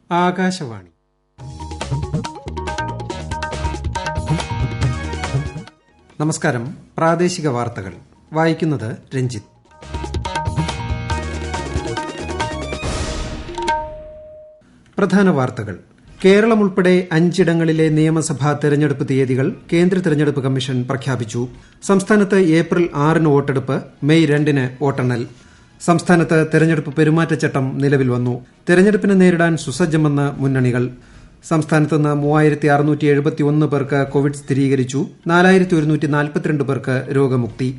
ആകാശവാണി. നമസ്കാരം. പ്രാദേശിക വാർത്തകൾ വായിക്കുന്നത് രഞ്ജിത്ത്. പ്രധാന വാർത്തകൾ. കേരളം ഉൾപ്പെടെ 5 ഇടങ്ങളിലെ നിയമസഭാ തെരഞ്ഞെടുപ്പ് തീയതികൾ കേന്ദ്ര തെരഞ്ഞെടുപ്പ് കമ്മീഷൻ പ്രഖ്യാപിച്ചു. സംസ്ഥാനത്ത് ഏപ്രിൽ 6-ന് വോട്ടെടുപ്പ്, മെയ് 2-ന് വോട്ടെണ്ണൽ. സംസ്ഥാനത്ത് തെരഞ്ഞെടുപ്പ് പെരുമാറ്റച്ചട്ടം നിലവിൽ വന്നു. തെരഞ്ഞെടുപ്പിനെ നേരിടാൻ സുസജ്ജമെന്ന് മുന്നണികൾ. സംസ്ഥാനത്ത് നിന്ന് 3671 പേർക്ക് കോവിഡ് സ്ഥിരീകരിച്ചു. 4142 പേർക്ക് രോഗമുക്തി.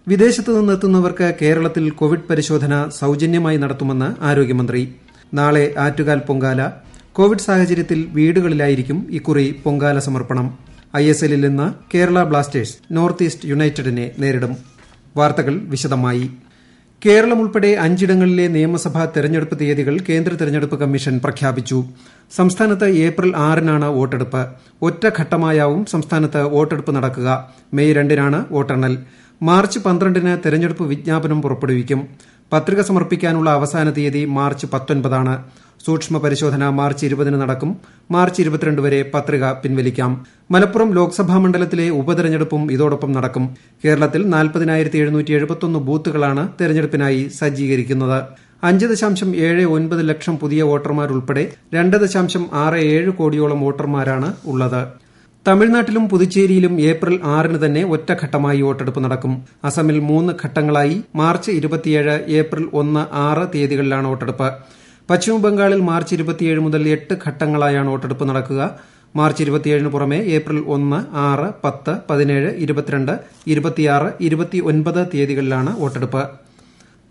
വിദേശത്ത് നിന്നെത്തുന്നവർക്ക് കേരളത്തിൽ കോവിഡ് പരിശോധന സൌജന്യമായി നടത്തുമെന്ന് ആരോഗ്യമന്ത്രി. നാളെ ആറ്റുകാൽ പൊങ്കാല. കോവിഡ് സാഹചര്യത്തിൽ വീടുകളിലായിരിക്കും ഇക്കുറി പൊങ്കാല സമർപ്പണം. ISLൽ ഇന്ന് കേരള ബ്ലാസ്റ്റേഴ്സ് നോർത്ത് ഈസ്റ്റ് യുണൈറ്റഡിനെ നേരിടും. വാർത്തകൾ വിശദമായി. കേരളം ഉൾപ്പെടെ 5 ഇടങ്ങളിലെ നിയമസഭാ തെരഞ്ഞെടുപ്പ് തീയതികൾ കേന്ദ്ര തെരഞ്ഞെടുപ്പ് കമ്മീഷൻ പ്രഖ്യാപിച്ചു. സംസ്ഥാനത്ത് ഏപ്രിൽ 6-നാണ് വോട്ടെടുപ്പ്. ഒറ്റഘട്ടമായാവും സംസ്ഥാനത്ത് വോട്ടെടുപ്പ് നടക്കുക. മെയ് 2-നാണ് വോട്ടെണ്ണൽ. മാർച്ച് 12-ന് തെരഞ്ഞെടുപ്പ് വിജ്ഞാപനം പുറപ്പെടുവിക്കും. പത്രിക സമർപ്പിക്കാനുള്ള അവസാന തീയതി മാർച്ച് 19-ആണ്. സൂക്ഷ്മ പരിശോധന മാർച്ച് 20-ന് നടക്കും. മാർച്ച് 22 വരെ പത്രിക പിൻവലിക്കാം. മലപ്പുറം ലോക്സഭാ മണ്ഡലത്തിലെ ഉപതെരഞ്ഞെടുപ്പും ഇതോടൊപ്പം നടക്കും. കേരളത്തിൽ 40,771 ബൂത്തുകളാണ് തെരഞ്ഞെടുപ്പിനായി സജ്ജീകരിക്കുന്നത്. 5.79 ലക്ഷം പുതിയ വോട്ടർമാരുൾപ്പെടെ 2.67 കോടിയോളം വോട്ടർമാരാണ് ഉള്ളത്. തമിഴ്നാട്ടിലും പുതുച്ചേരിയിലും ഏപ്രിൽ 6-ന് തന്നെ ഒറ്റഘട്ടമായി വോട്ടെടുപ്പ് നടക്കും. അസമിൽ 3 ഘട്ടങ്ങളായി മാർച്ച് 27, ഏപ്രിൽ 1, 6 തീയതികളിലാണ് വോട്ടെടുപ്പ്. പശ്ചിമബംഗാളിൽ മാർച്ച് 27 മുതൽ 8 ഘട്ടങ്ങളായാണ് വോട്ടെടുപ്പ് നടക്കുക. മാർച്ച് 27-ന് പുറമെ ഏപ്രിൽ 1, 6, 10, 17, 22, 26, 29 തീയതികളിലാണ് വോട്ടെടുപ്പ്.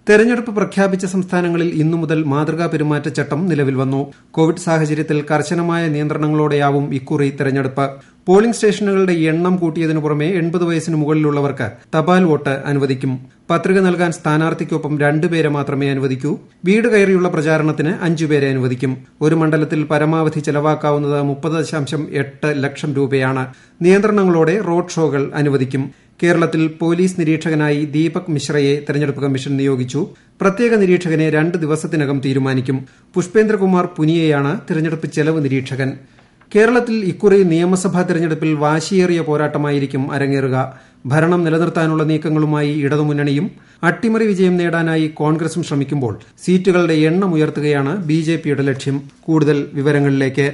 തെരഞ്ഞെടുപ്പ് പ്രഖ്യാപിച്ച സംസ്ഥാനങ്ങളിൽ ഇന്നു മുതൽ മാതൃകാ പെരുമാറ്റച്ചട്ടം നിലവിൽ വന്നു. കോവിഡ് സാഹചര്യത്തിൽ കർശനമായ നിയന്ത്രണങ്ങളോടെയാവും ഇക്കുറി തെരഞ്ഞെടുപ്പ്. പോളിംഗ് സ്റ്റേഷനുകളുടെ എണ്ണം കൂട്ടിയതിനു പുറമെ 80 വയസ്സിന് മുകളിലുള്ളവർക്ക് തപാൽ വോട്ട് അനുവദിക്കും. പത്രിക നൽകാൻ സ്ഥാനാർത്ഥിക്കൊപ്പം 2 പേരെ മാത്രമേ അനുവദിക്കൂ. വീട് കയറിയുള്ള പ്രചാരണത്തിന് 5 പേരെ അനുവദിക്കും. ഒരു മണ്ഡലത്തിൽ പരമാവധി ചെലവാക്കാവുന്നത് 30.8 ലക്ഷം രൂപയാണ്. നിയന്ത്രണങ്ങളോടെ റോഡ് ഷോകൾ അനുവദിക്കും. കേരളത്തിൽ പോലീസ് നിരീക്ഷകനായി ദീപക് മിശ്രയെ തെരഞ്ഞെടുപ്പ് കമ്മീഷൻ നിയോഗിച്ചു. പ്രത്യേക നിരീക്ഷകനെ 2 ദിവസത്തിനകം തീരുമാനിക്കും. പുഷ്പേന്ദ്രകുമാർ പുനിയയാണ് തെരഞ്ഞെടുപ്പ് ചെലവ് നിരീക്ഷകൻ. കേരളത്തിൽ ഇക്കുറി നിയമസഭാ തെരഞ്ഞെടുപ്പിൽ വാശിയേറിയ പോരാട്ടമായിരിക്കും അരങ്ങേറുക. ഭരണം നിലനിർത്താനുള്ള നീക്കങ്ങളുമായി ഇടതുമുന്നണിയും അട്ടിമറി വിജയം നേടാനായി കോൺഗ്രസും ശ്രമിക്കുമ്പോൾ സീറ്റുകളുടെ എണ്ണം ഉയർത്തുകയാണ് BJPയുടെ ലക്ഷ്യം. കൂടുതൽ വിവരങ്ങളിലേക്ക്.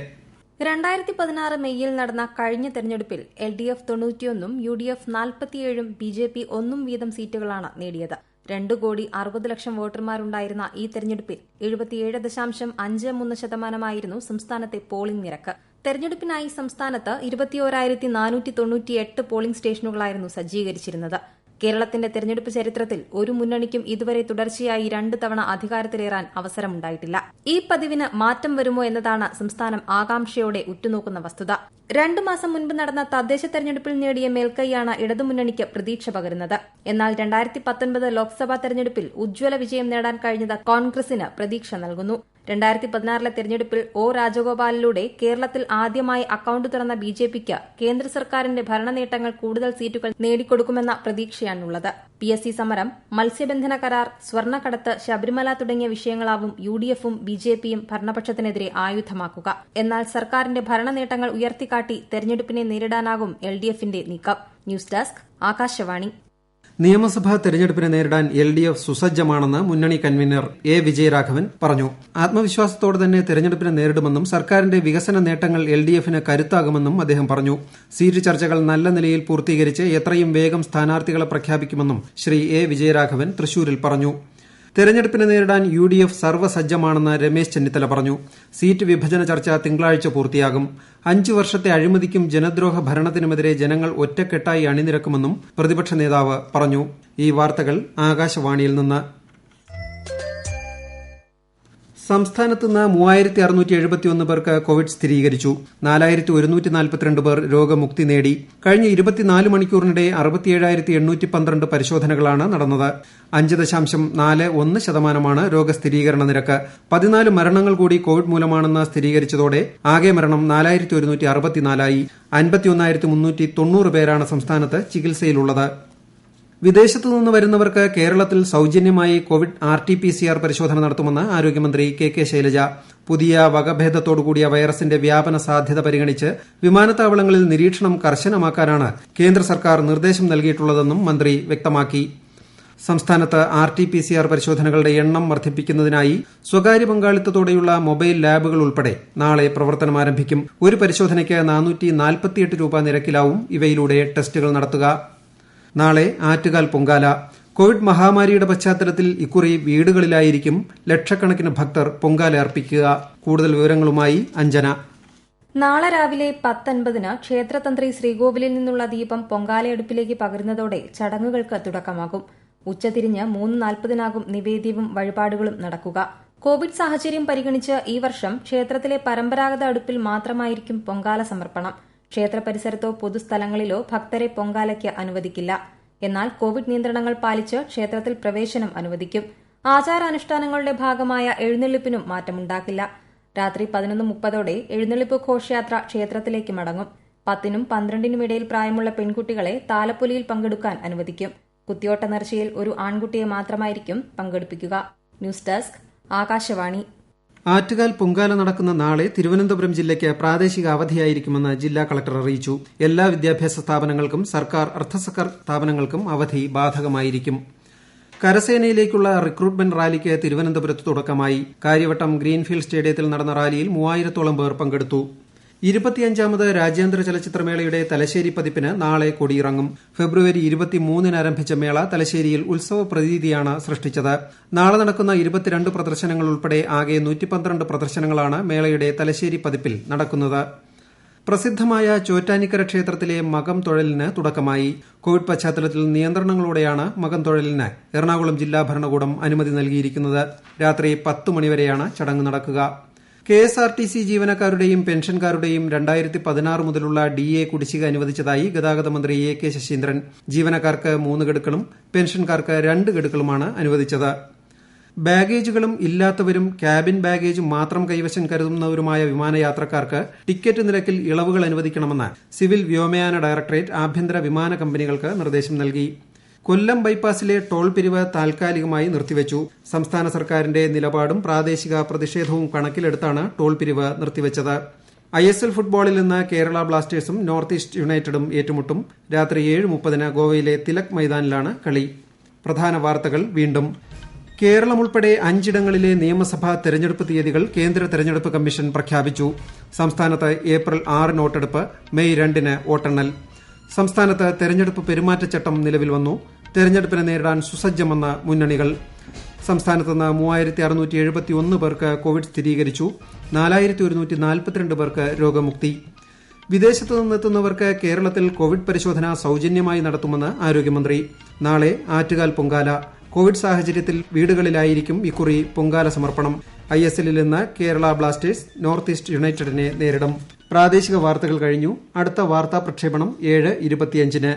2016 മെയ്യിൽ നടന്ന കഴിഞ്ഞ തെരഞ്ഞെടുപ്പിൽ LDF 91-ഉം UDF 47-ഉം BJP 1 വീതം സീറ്റുകളാണ് നേടിയത്. 2,60,00,000 വോട്ടർമാരുണ്ടായിരുന്ന ഈ തെരഞ്ഞെടുപ്പിൽ 77.53% സംസ്ഥാനത്തെ പോളിംഗ് നിരക്ക്. തെരഞ്ഞെടുപ്പിനായി സംസ്ഥാനത്ത് 21,498 പോളിംഗ് സ്റ്റേഷനുകളായിരുന്നു സജ്ജീകരിച്ചിരുന്നത്. കേരളത്തിന്റെ തെരഞ്ഞെടുപ്പ് ചരിത്രത്തിൽ ഒരു മുന്നണിക്കും ഇതുവരെ തുടർച്ചയായി 2 തവണ അധികാരത്തിലേറാൻ അവസരമുണ്ടായിട്ടില്ല. ഈ പതിവിന് മാറ്റം വരുമോ എന്നതാണ് സംസ്ഥാനം ആകാംക്ഷയോടെ ഉറ്റുനോക്കുന്ന വസ്തുത. 2 മാസം മുൻപ് നടന്ന തദ്ദേശ തെരഞ്ഞെടുപ്പിൽ നേടിയ മേൽക്കൈയാണ് ഇടതുമുന്നണിക്ക് പ്രതീക്ഷ പകരുന്നത്. എന്നാൽ 2019 ലോക്സഭാ തെരഞ്ഞെടുപ്പിൽ ഉജ്ജ്വല വിജയം നേടാൻ കഴിഞ്ഞത് കോൺഗ്രസിന് പ്രതീക്ഷ നൽകുന്നു. 2016 തെരഞ്ഞെടുപ്പിൽ O രാജഗോപാലിലൂടെ കേരളത്തിൽ ആദ്യമായി അക്കൌണ്ട് തുറന്ന BJPക്ക് കേന്ദ്ര സർക്കാരിന്റെ ഭരണനേട്ടങ്ങൾ കൂടുതൽ സീറ്റുകൾ നേടിക്കൊടുക്കുമെന്ന പ്രതീക്ഷയാണുള്ളത്. PSC സമരം, മത്സ്യബന്ധന കരാർ, സ്വർണ്ണക്കടത്ത്, ശബരിമല തുടങ്ങിയ വിഷയങ്ങളാവും UDFും BJPയും ഭരണപക്ഷത്തിനെതിരെ ആയുധമാക്കുക. എന്നാൽ സർക്കാരിന്റെ ഭരണനേട്ടങ്ങൾ ഉയർത്തിക്കാട്ടി തെരഞ്ഞെടുപ്പിനെ നേരിടാനാകും LDFന്റെ നീക്കം. News desk, Akashvani. നിയമസഭാ തെരഞ്ഞെടുപ്പിനെ നേരിടാൻ LDF സുസജ്ജമാണെന്ന് മുന്നണി കൺവീനർ A. വിജയരാഘവൻ പറഞ്ഞു. ആത്മവിശ്വാസത്തോടെ തന്നെ തെരഞ്ഞെടുപ്പിനെ നേരിടുമെന്നും സർക്കാരിന്റെ വികസന നേട്ടങ്ങൾ LDFന് കരുത്താകുമെന്നും അദ്ദേഹം പറഞ്ഞു. സീറ്റ് ചർച്ചകൾ നല്ല നിലയിൽ പൂർത്തീകരിച്ച് എത്രയും വേഗം സ്ഥാനാർത്ഥികളെ പ്രഖ്യാപിക്കുമെന്നും ശ്രീ A. വിജയരാഘവൻ തൃശൂരിൽ പറഞ്ഞു. തെരഞ്ഞെടുപ്പിനെ നേരിടാൻ UDF സർവ്വസജ്ജമാണെന്ന് രമേശ് ചെന്നിത്തല പറഞ്ഞു. സീറ്റ് വിഭജന ചർച്ച തിങ്കളാഴ്ച പൂർത്തിയാകും. 5 വർഷത്തെ അഴിമതിക്കും ജനദ്രോഹ ഭരണത്തിനുമെതിരെ ജനങ്ങൾ ഒറ്റക്കെട്ടായി അണിനിരക്കുമെന്നും പ്രതിപക്ഷ നേതാവ് പറഞ്ഞു. ഈ വാർത്തകൾ ആകാശവാണിയിൽ നിന്ന്. സംസ്ഥാനത്ത് നിന്ന് 3671 പേർക്ക് കോവിഡ് സ്ഥിരീകരിച്ചു. 4142 പേർ രോഗമുക്തി നേടി. കഴിഞ്ഞ 24 മണിക്കൂറിനിടെ 67,812 പരിശോധനകളാണ് നടന്നത്. 5.41% രോഗസ്ഥിരീകരണ നിരക്ക്. 14 മരണങ്ങൾ കൂടി കോവിഡ് മൂലമാണെന്ന് സ്ഥിരീകരിച്ചതോടെ ആകെ മരണം 4164 ആയി. 51,390 പേരാണ് സംസ്ഥാനത്ത് ചികിത്സയിലുള്ളത്. വിദേശത്തു നിന്ന് വരുന്നവർക്ക് കേരളത്തിൽ സൌജന്യമായി കോവിഡ് RT-PCR പരിശോധന നടത്തുമെന്ന് ആരോഗ്യമന്ത്രി കെ ശൈലജ. പുതിയ വകഭേദത്തോടുകൂടിയ വൈറസിന്റെ വ്യാപന സാധ്യത പരിഗണിച്ച് വിമാനത്താവളങ്ങളിൽ നിരീക്ഷണം കർശനമാക്കാനാണ് കേന്ദ്ര സർക്കാർ നിർദ്ദേശം നൽകിയിട്ടുള്ളതെന്നും മന്ത്രി വ്യക്തമാക്കി. സംസ്ഥാനത്ത് RT-PCR പരിശോധനകളുടെ എണ്ണം വർദ്ധിപ്പിക്കുന്നതിനായി സ്വകാര്യ പങ്കാളിത്തത്തോടെയുള്ള മൊബൈൽ ലാബുകൾ ഉൾപ്പെടെ നാളെ പ്രവർത്തനം ആരംഭിക്കും. ഒരു പരിശോധനയ്ക്ക് 448 രൂപ നിരക്കിലാവും ഇവയിലൂടെ ടെസ്റ്റുകൾ നടത്തുക. നാളെ ആറ്റുകാൽ പൊങ്കാല. കോവിഡ് മഹാമാരിയുടെ പശ്ചാത്തലത്തിൽ ഇക്കുറി വീടുകളിലായിരിക്കും ലക്ഷക്കണക്കിന് ഭക്തർ പൊങ്കാല അർപ്പിക്കുക. കൂടുതൽ വിവരങ്ങളുമായി അഞ്ജന. നാളെ രാവിലെ 10:50 ക്ഷേത്രതന്ത്രി ശ്രീകോവിലിൽ നിന്നുള്ള ദീപം പൊങ്കാലയടുപ്പിലേക്ക് പകരുന്നതോടെ ചടങ്ങുകൾക്ക് തുടക്കമാകും. ഉച്ചതിരിഞ്ഞ് 3:40 നിവേദ്യവും വഴിപാടുകളും നടക്കുക. കോവിഡ് സാഹചര്യം പരിഗണിച്ച് ഈ വർഷം ക്ഷേത്രത്തിലെ പരമ്പരാഗത അടുപ്പിൽ മാത്രമായിരിക്കും പൊങ്കാല സമർപ്പണം. ക്ഷേത്ര പരിസരത്തോ പൊതുസ്ഥലങ്ങളിലോ ഭക്തരെ പൊങ്കാലയ്ക്ക് അനുവദിക്കില്ല. എന്നാൽ കോവിഡ് നിയന്ത്രണങ്ങൾ പാലിച്ച് ക്ഷേത്രത്തിൽ പ്രവേശനം അനുവദിക്കും. ആചാരാനുഷ്ഠാനങ്ങളുടെ ഭാഗമായ എഴുന്നള്ളിപ്പിനും മാറ്റമുണ്ടാക്കില്ല. രാത്രി 11:30 എഴുന്നള്ളിപ്പ് ഘോഷയാത്ര ക്ഷേത്രത്തിലേക്ക് മടങ്ങും. 10നും 12നും ഇടയിൽ പ്രായമുള്ള പെൺകുട്ടികളെ താലപ്പൊലിയിൽ പങ്കെടുക്കാൻ അനുവദിക്കും. കുത്തിയോട്ട നേർച്ചയിൽ ഒരു ആൺകുട്ടിയെ മാത്രമായിരിക്കും പങ്കെടുപ്പിക്കുക. News desk, Akashvani. ആറ്റുകാൽ പൊങ്കാല നടക്കുന്ന നാളെ തിരുവനന്തപുരം ജില്ലയ്ക്ക് പ്രാദേശിക അവധിയായിരിക്കുമെന്ന് ജില്ലാ കളക്ടർ അറിയിച്ചു. എല്ലാ വിദ്യാഭ്യാസ സ്ഥാപനങ്ങൾക്കും സർക്കാർ അർദ്ധസർക്കാർ സ്ഥാപനങ്ങൾക്കും അവധി ബാധകമായിരിക്കും. കരസേനയിലേക്കുള്ള റിക്രൂട്ട്മെന്റ് റാലിക്ക് തിരുവനന്തപുരത്ത് തുടക്കമായി. കാര്യവട്ടം ഗ്രീൻഫീൽഡ് സ്റ്റേഡിയത്തിൽ നടന്ന റാലിയിൽ 3000-ഓളം പേർ പങ്കെടുത്തു. 25ാമത് രാജ്യാന്തര ചലച്ചിത്രമേളയുടെ തലശ്ശേരി പതിപ്പിന് നാളെ കൊടിയിറങ്ങും. ഫെബ്രുവരി 23-ന് ആരംഭിച്ച മേള തലശ്ശേരിയിൽ ഉത്സവ പ്രതീതിയാണ് സൃഷ്ടിച്ചത്. നാളെ നടക്കുന്ന 22 പ്രദർശനങ്ങൾ ഉൾപ്പെടെ ആകെ 112 പ്രദർശനങ്ങളാണ് മേളയുടെ തലശ്ശേരി പതിപ്പിൽ നടക്കുന്നത്. പ്രസിദ്ധമായ ചോറ്റാനിക്കര ക്ഷേത്രത്തിലെ മകം തൊഴലിന് തുടക്കമായി. കോവിഡ് പശ്ചാത്തലത്തിൽ നിയന്ത്രണങ്ങളോടെയാണ് മകം തൊഴലിന് എറണാകുളം ജില്ലാ ഭരണകൂടം അനുമതി നൽകിയിരിക്കുന്നത്. രാത്രി 10 മണിവരെയാണ് ചടങ്ങ് നടക്കുക. KSRTC ജീവനക്കാരുടെയും പെൻഷൻകാരുടെയും 2016 മുതലുള്ള DA കുടിശ്ശിക അനുവദിച്ചതായി ഗതാഗത മന്ത്രി AK ശശീന്ദ്രൻ. ജീവനക്കാർക്ക് 3 ഗഡുക്കളും പെൻഷൻകാർക്ക് 2 ഗഡുക്കളുമാണ് അനുവദിച്ചത്. ബാഗേജുകളും ഇല്ലാത്തവരും ക്യാബിൻ ബാഗേജ് മാത്രം കൈവശം കരുതുന്നവരുമായ വിമാനയാത്രക്കാർക്ക് ടിക്കറ്റ് നിരക്കിൽ ഇളവുകൾ അനുവദിക്കണമെന്ന് സിവിൽ വ്യോമയാന ഡയറക്ടറേറ്റ് ആഭ്യന്തര വിമാന കമ്പനികൾക്ക് നിർദ്ദേശം നൽകി. കൊല്ലം ബൈപ്പാസിലെ ടോൾ പിരിവ് താൽക്കാലികമായി നിർത്തിവച്ചു. സംസ്ഥാന സർക്കാരിന്റെ നിലപാടും പ്രാദേശിക പ്രതിഷേധവും കണക്കിലെടുത്താണ് ടോൾ പിരിവ് നിർത്തിവച്ചത്. ISL ഫുട്ബോളിൽ നിന്ന് കേരള ബ്ലാസ്റ്റേഴ്സും നോർത്ത് ഈസ്റ്റ് യുണൈറ്റഡും ഏറ്റുമുട്ടും. രാത്രി 7:30 ഗോവയിലെ തിലക് മൈതാനിലാണ് കളി. പ്രധാന വാർത്തകൾ വീണ്ടും. കേരളം ഉൾപ്പെടെ 5ഇടങ്ങളിലെ നിയമസഭാ തെരഞ്ഞെടുപ്പ് തീയതികൾ കേന്ദ്ര തെരഞ്ഞെടുപ്പ് കമ്മീഷൻ പ്രഖ്യാപിച്ചു. സംസ്ഥാനത്ത് ഏപ്രിൽ 6-ന് വോട്ടെടുപ്പ്, മെയ് 2-ന് വോട്ടെണ്ണൽ. സംസ്ഥാനത്ത് തെരഞ്ഞെടുപ്പ് പെരുമാറ്റച്ചട്ടം നിലവിൽ വന്നു. തെരഞ്ഞെടുപ്പിനെ നേരിടാൻ സുസജ്ജമെന്ന് മുന്നണികൾ. സംസ്ഥാനത്ത് നിന്ന് 3671 പേർക്ക് കോവിഡ് സ്ഥിരീകരിച്ചു. 4142 പേർക്ക് രോഗമുക്തി. വിദേശത്തു നിന്നെത്തുന്നവർക്ക് കേരളത്തിൽ കോവിഡ് പരിശോധന സൌജന്യമായി നടത്തുമെന്ന് ആരോഗ്യമന്ത്രി. നാളെ ആറ്റുകാൽ പൊങ്കാല. കോവിഡ് സാഹചര്യത്തിൽ വീടുകളിലായിരിക്കും ഇക്കുറി പൊങ്കാല സമർപ്പണം. ISLൽ ഇന്ന് കേരള ബ്ലാസ്റ്റേഴ്സ് നോർത്ത് ഈസ്റ്റ് യുണൈറ്റഡിനെ നേരിടും. പ്രാദേശിക വാർത്തകൾ കഴിഞ്ഞു. അടുത്ത വാർത്താ പ്രക്ഷേപണം 7:25-ന്.